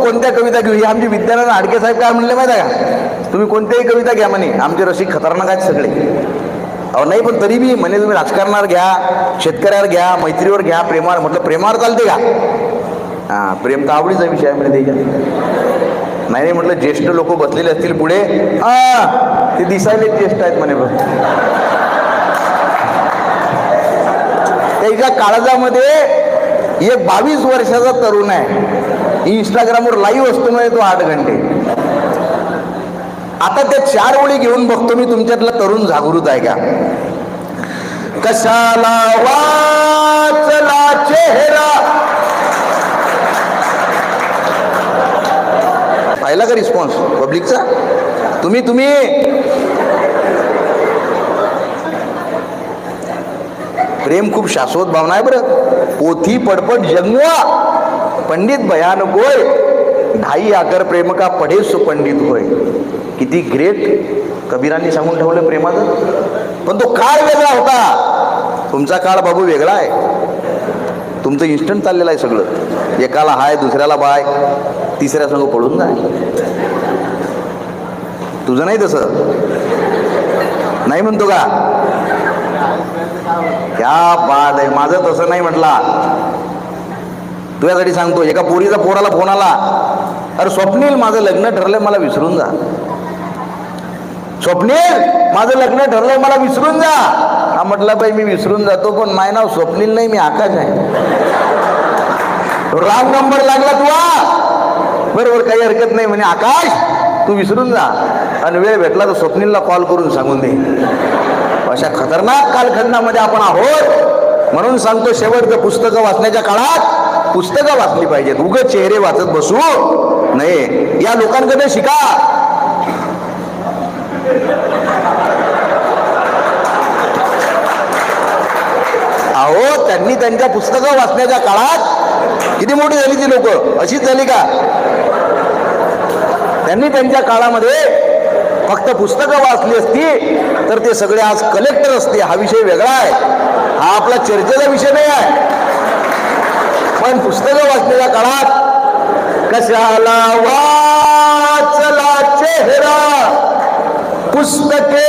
कोणत्या कविता घेऊ? ही आमची विद्यानाथ आडके साहेब काय म्हणले माहिती आहे का? तुम्ही कोणत्याही कविता घ्या म्हणे, आमचे रसिक खतरनाक आहेत सगळे. अहो नाही, पण तरी बी म्हणे तुम्ही राजकारणावर घ्या, शेतकऱ्यावर घ्या, मैत्रीवर घ्या, प्रेमावर. म्हटलं प्रेमावर चालते का? हां, प्रेम तर आवडीचा विषय आहे म्हणे त्याच्यात. नाही म्हटलं ज्येष्ठ लोक बसलेले असतील पुढे, ते दिसायला ज्येष्ठ आहेत म्हणे. बघ त्याच्या काळजामध्ये एक 22 वर्षाचा तरुण आहे, इंस्टाग्रामवर लाईव्ह असतो म्हणजे तो 8 घंटे. आता त्या 4 ओळी घेऊन बघतो मी तुमच्यातला तरुण जागृत आहे का? कशाला वाचला चेहरा, पाहिला का रिस्पॉन्स पब्लिकचा? तुम्ही प्रेम खूप शाश्वत भावना आहे बरं. पोथी पडपट जन्मवा पंडित भयान कोय, ढाई आकर प्रेम का पढे सुपंडित होय. किती ग्रेट कबीरांनी सांगून ठेवलं प्रेमाचं. पण तो काळ वेगळा होता, तुमचा काळ बाबू वेगळा आहे. तुमचं इन्स्टंट चाललेलं आहे सगळं. एकाला हाय, दुसऱ्याला बाय, तिसऱ्या संग पडून जाय. तुझं नाही तसं, नाही म्हणतो का? क्या बात आहे. माझं तसं नाही म्हटला. तुझ्यासाठी सांगतो, एका पोरीचा पोराला फोन आला, अरे स्वप्नील माझं लग्न ठरलंय, मला विसरून जा. स्वप्नील माझं लग्न ठरलंय, मला विसरून जा. हा म्हटला बाई मी विसरून जातो, पण माझं नाव स्वप्नील नाही, मी आकाश आहे. रांग नंबर लागला तुला, बरोबर, काही हरकत नाही म्हणे. आकाश तू विसरून जा, आणि वेळ भेटला तर स्वप्नीलला कॉल करून सांगून दे. अशा खतरनाक कालखंडामध्ये आपण आहोत. म्हणून सांगतो, शेवटचं पुस्तकं वाचण्याच्या काळात पुस्तकं वाचली पाहिजेत, उगाच चेहरे वाचत बसू नये. या लोकांकडे शिका. अहो त्यांनी त्यांच्या पुस्तकं वाचण्याच्या काळात किती मोठी झाली ती लोक, अशीच झाली का? त्यांनी त्यांच्या काळामध्ये फक्त पुस्तकं वाचली असती तर ते सगळे आज कलेक्टर असते. हा विषय वेगळा आहे, हा आपला चर्चेचा विषय नाही आहे. पण पुस्तकं वाचलेल्या काळात कशाला वाचला चेहरा, पुस्तके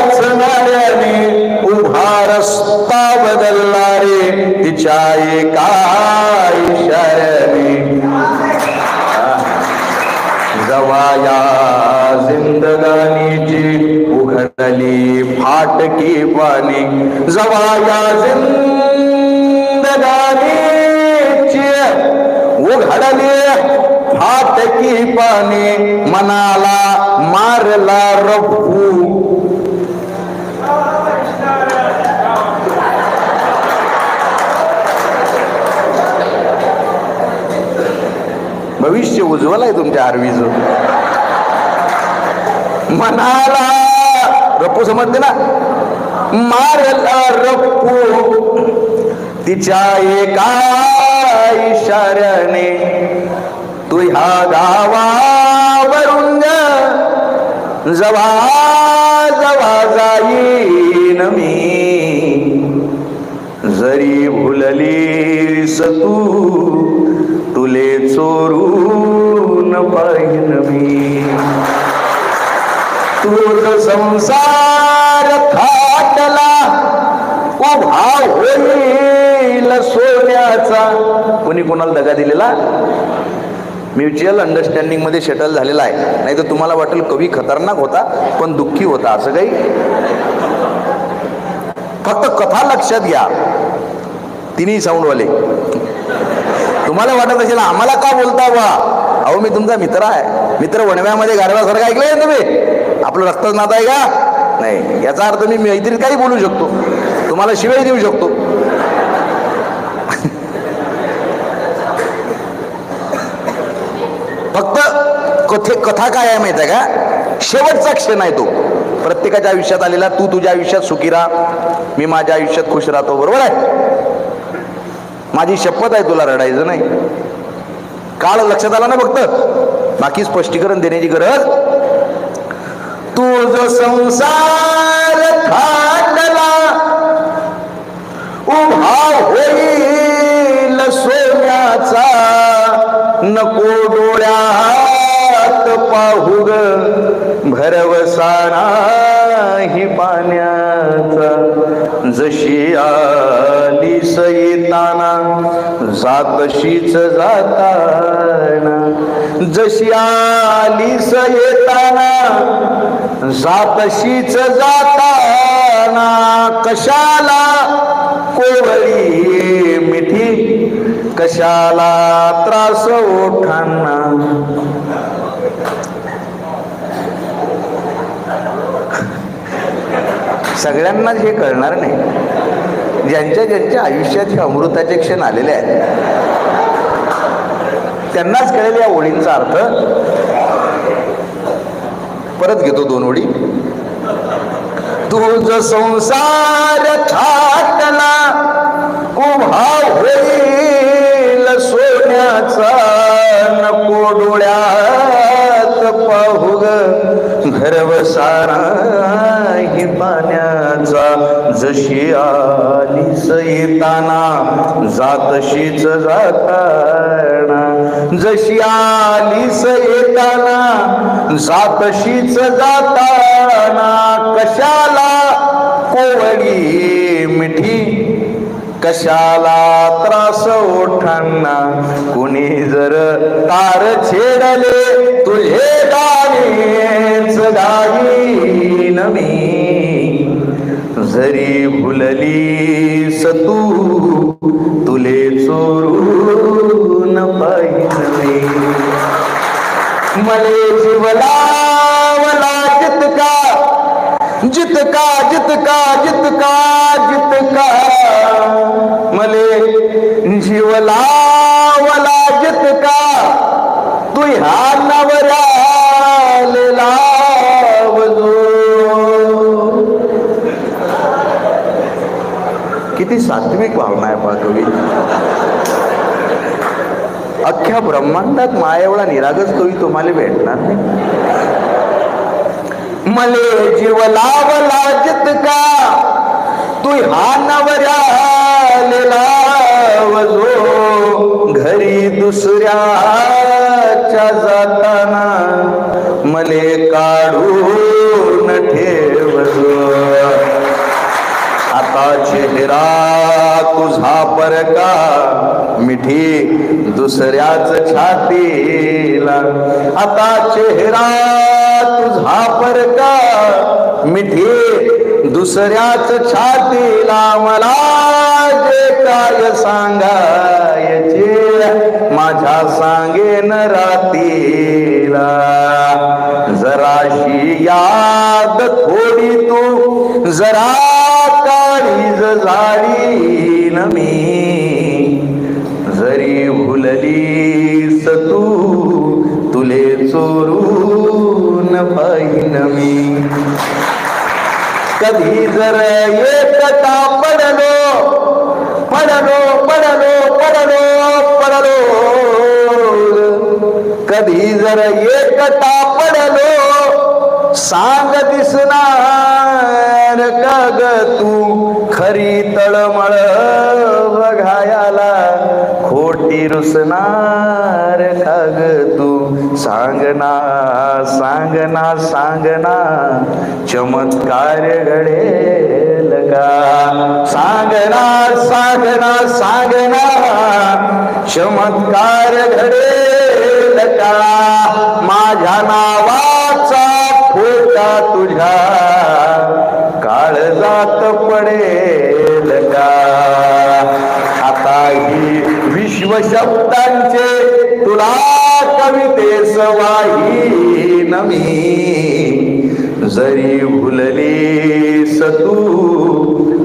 वाचणाऱ्याने उभा रस्ता बदलला रे, तिच्या एका इशाऱ्याने. जवाया जिंदगानीची उघडली फाटकी पाणी, जवाया जिंदगानीची उघडली फाटकी पाणी, मनाला मारला रफू. भविष्य उज्ज्वल आहे तुमच्या आरवीचं. मनाला रप्पू समजते ना, मारला रप्पू तिच्या एका इशाऱ्याने. तू ह्या गावावरून जवा जवा जाईन मी, जरी भुललीस तू तुले चोरून पाहिन मी. तुझ संसार थाटला उभा होईल सोन्याचा. कोणी कोणाला दगा दिलेला? म्युच्युअल अंडरस्टँडिंग मध्ये सेटल झालेला आहे. नाही तर तुम्हाला वाटेल कवी खतरनाक होता पण दुःखी होता, असं काही. फक्त कथा लक्षात घ्या, तिन्ही साऊंडवाले. तुम्हाला वाटत असेल आम्हाला का बोलता बा? अहो मी तुमचा मित्र आहे. मित्र वणव्यामध्ये गारव्यासारखं ऐकलंय तुम्ही? आपलं रक्तच नातं आहे का? नाही. याचा अर्थ मी मैत्रीत काही बोलू शकतो, तुम्हाला शिवाय देऊ शकतो. फक्त कथा काय आहे माहिती आहे का? शेवटचा क्षण आहे तो प्रत्येकाच्या आयुष्यात आलेला. तू तुझ्या आयुष्यात सुखी राहा, मी माझ्या आयुष्यात खुश राहतो, बरोबर आहे? माझी शपथ आहे, तुला रडायचं नाही. काळ लक्षात आला ना फक्त, बाकी स्पष्टीकरण देण्याची गरज. तुझ संसार थाटला उभा होईल सोन्याचा, नको डोळ्यात पाहू ग भरवसा नाही पाण्याचा. जशी आलीस येताना जातशीच जाताना, जशी आलीस येताना जातशीच जाताना, कशाला कोवळी मिठी कशाला त्रास ओठांना. सगळ्यांनाच हे कळणार नाही. ज्यांच्या ज्यांच्या आयुष्यात हे अमृताचे क्षण आलेले आहेत त्यांनाच कळेल या ओळींचा अर्थ. परत घेतो 2 ओळी. तुझ संसार थाटला उभा होईल सोन्याचा, नको डोळ्यात पाहू ग भरवसा नाही पाण्याचा. जशी आलीस येताना जातशीच जाताना, जशी आलीस येताना जातशीच जाताना, कशाला कोवळी मिठी कशाला त्रास ओठांना. कुणी जर तार छेडले तुझे गाणेच गाईन मी, जरी भुललीस तू तुले चोरून पाहिन मी. मले जीव लावला जितका जितका जितका जितका जितका, मले जीव लावला जितका तू ह्या नवऱ्याले लावजो. किती सात्विक भावना आहे पहा कवी. अख्ख्या ब्रह्मांडात मायेवढा निरागस कवी तुम्हाला भेटणार नाही. मले जीव लावला जितका तू ह्या नवऱ्याले लावजो, घरी दुसऱ्याच्या जाताना मले काढून ठेवजो. आता चेहरा तुझा परका मिठी दुसऱ्याच छातीला, आता चेहरा तुझा परका मिठी दुसऱ्याच छातीला. मला जे काय सांगायचे माझ्या सांगेन रातीला. जराशी याद थोडी तू जरा काळीज झाली न मी, जरी भुललीस तू तुले चोरून पाहिन मी. कधी जर एकटा पडलो पडलो पडलो पडलो पडलो, कधी जर एकटा पडलो सांग दिसणार का ग तू खरी तळमळ बघायला, खोटी रुसणार का ग तू. सांगना सांगना सांगना चमत्कार घडेल का, सांगना सांगना सांगना चमत्कार घडेल का. माझ्या नावाचा फोटा तुझ्या काळजात पडेल का. आता ही विश्व शब्दांचे तुला कवितेस वाहीन मी, जरी भुललीस तू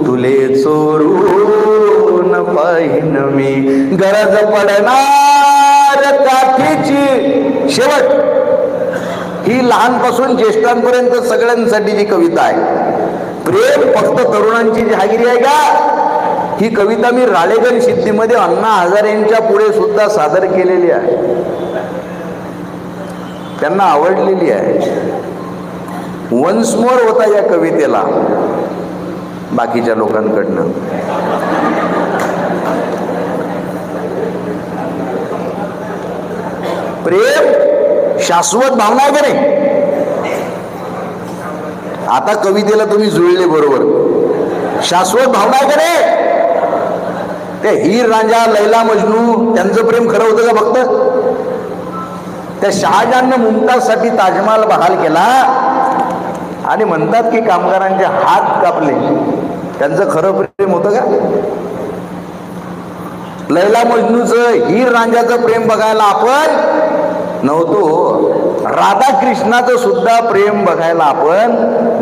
तुले चोरून पाहिन मी. गरज पडणार काठीची शेवट ही लहानपासून ज्येष्ठांपर्यंत सगळ्यांसाठीची कविता आहे. प्रेम फक्त तरुणांची जहागिरी आहे का? ही कविता मी राळेगण सिद्धीमध्ये अण्णा हजारेंच्या पुढे सुद्धा सादर केलेली आहे. त्यांना आवडलेली आहे. वन्स मोर होता या कवितेला बाकीच्या लोकांकडनं. प्रेम शाश्वत भावना आहे का नाही? आता कवितेला तुम्ही जुळले बरोबर. शाश्वत भावना आहे का नाही? ते हीर रांझा, लैला मजनू त्यांचं प्रेम खरं होतं का फक्त? त्या शहाजहाननं मुमताजसाठी ताजमहाल बहाल केला आणि म्हणतात की कामगारांचे हात कापले, त्यांचं खरं प्रेम होतं का? लैला मजनूचं, हीर रांझ्याचं प्रेम बघायला आपण नव्हतो. राधाकृष्णाचं सुद्धा प्रेम बघायला आपण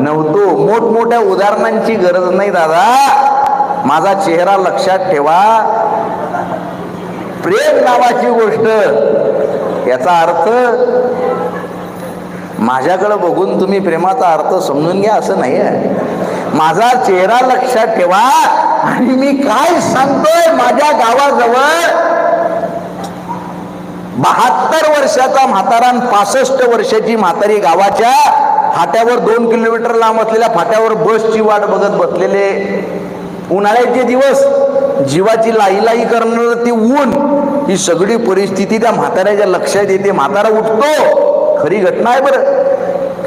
नव्हतो. मोठमोठ्या उदाहरणांची गरज नाही दादा, माझा चेहरा लक्षात ठेवा. प्रेम नावाची गोष्ट, याचा अर्थ माझ्याकडे बघून तुम्ही प्रेमाचा अर्थ समजून घ्या असं नाही आहे. माझा चेहरा लक्षात ठेवा आणि मी काय सांगतोय. माझ्या गावाजवळ 72 वर्षाचा म्हातारा आणि 65 वर्षाची म्हातारी गावाच्या फाट्यावर 2 किलोमीटर लांब असलेल्या फाट्यावर बसची वाट बघत बसलेले. उन्हाळ्याचे दिवस, जीवाची लाई करणार ते ऊन, ही सगळी परिस्थिती त्या म्हाताऱ्याच्या लक्षात येते. म्हातारा उठतो, खरी घटना आहे बरं.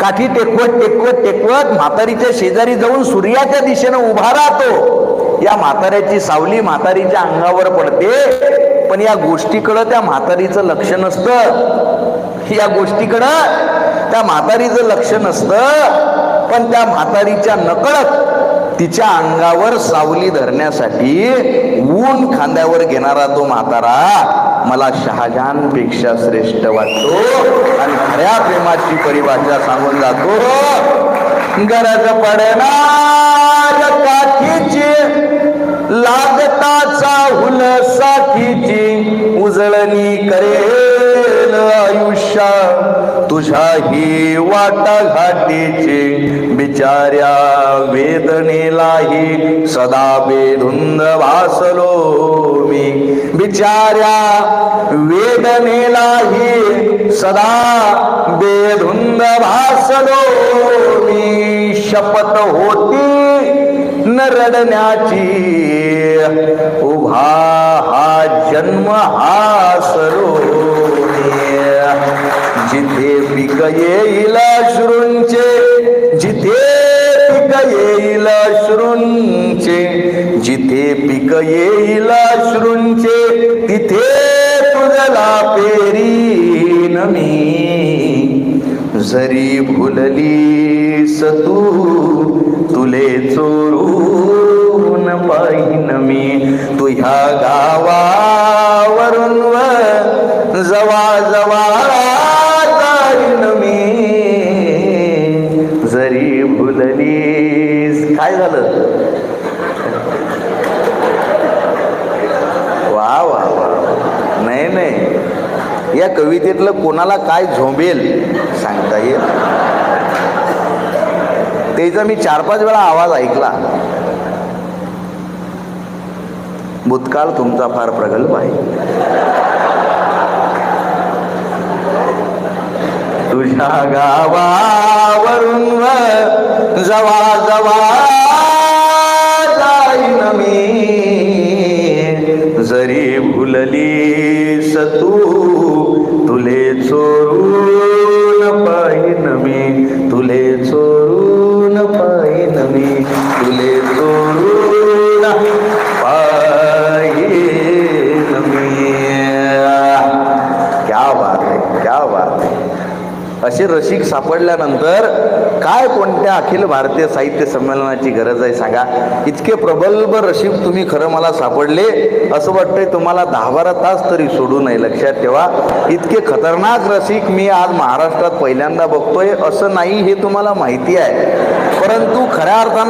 काठी टेकवत म्हातारीच्या शेजारी जाऊन सूर्याच्या दिशेनं उभा राहतो. या म्हाताऱ्याची सावली म्हातारीच्या अंगावर पडते, पण या गोष्टीकडं त्या म्हातारीचं लक्ष नसतं. या गोष्टीकडं त्या म्हातारीचं लक्ष नसतं, पण त्या म्हातारीच्या नकळत तिच्या अंगावर सावली धरण्यासाठी ऊन खांद्यावर घेणारा तो म्हातारा मला शहाजहान पेक्षा श्रेष्ठ वाटतो. आणि खऱ्या प्रेमाची परिभाषा सांगून जातो, गरज पडणार काठीची, लागता चाहुल साथीची, उजळणी करेल आयुष्या तुझ्या ही वाटा घाटीची. बिचाऱ्या वेदनेलाही सदा बेधुंद भासलो मी, बिचाऱ्या वेदनेलाही सदा बेधुंद भासलो मी. शपथ होती न रडण्याची, उभा हा जन्म हासलो मी. जिथे पिक येईल अश्रूंचे, जिथे पिक येईल अश्रूंचे, जिथे पिक येईल अश्रूंचे, तिथे तुझला पेरीन मी. जरी भुललीस तू तुले चोरून पाहिन मी. तू ह्या गावावरून जवा जवा जाईन मी. जरी भुललीस, काय झालं? वा वा वा. नाही, या कवितेतलं कोणाला काय झोंबेल सांगता येईल. त्याचा मी 4-5 वेळा आवाज ऐकला. भूतकाळ तुमचा फार प्रगल्भ आहे. तुझ्या गावावरून जवा जवा जाईन मी. जरी भुललीस तू तुले चोरून पाहिन मी. तुले चोरून पाहिन मी. तुले चोरून पाहिन मी. क्या बात है, क्या बात है. असे रसिक सापडल्यानंतर काय कोणत्या अखिल भारतीय साहित्य संमेलनाची गरज आहे सांगा. इतके प्रगल्भ रसिक तुम्ही खरं मला सापडले, असं वाटतंय तुम्हाला 10-12 तास तरी सोडू नये. लक्षात ठेवा, इतके खतरनाक रसिक मी आज महाराष्ट्रात पहिल्यांदा बघतोय. असं नाही हे तुम्हाला माहिती आहे, परंतु खऱ्या अर्थानं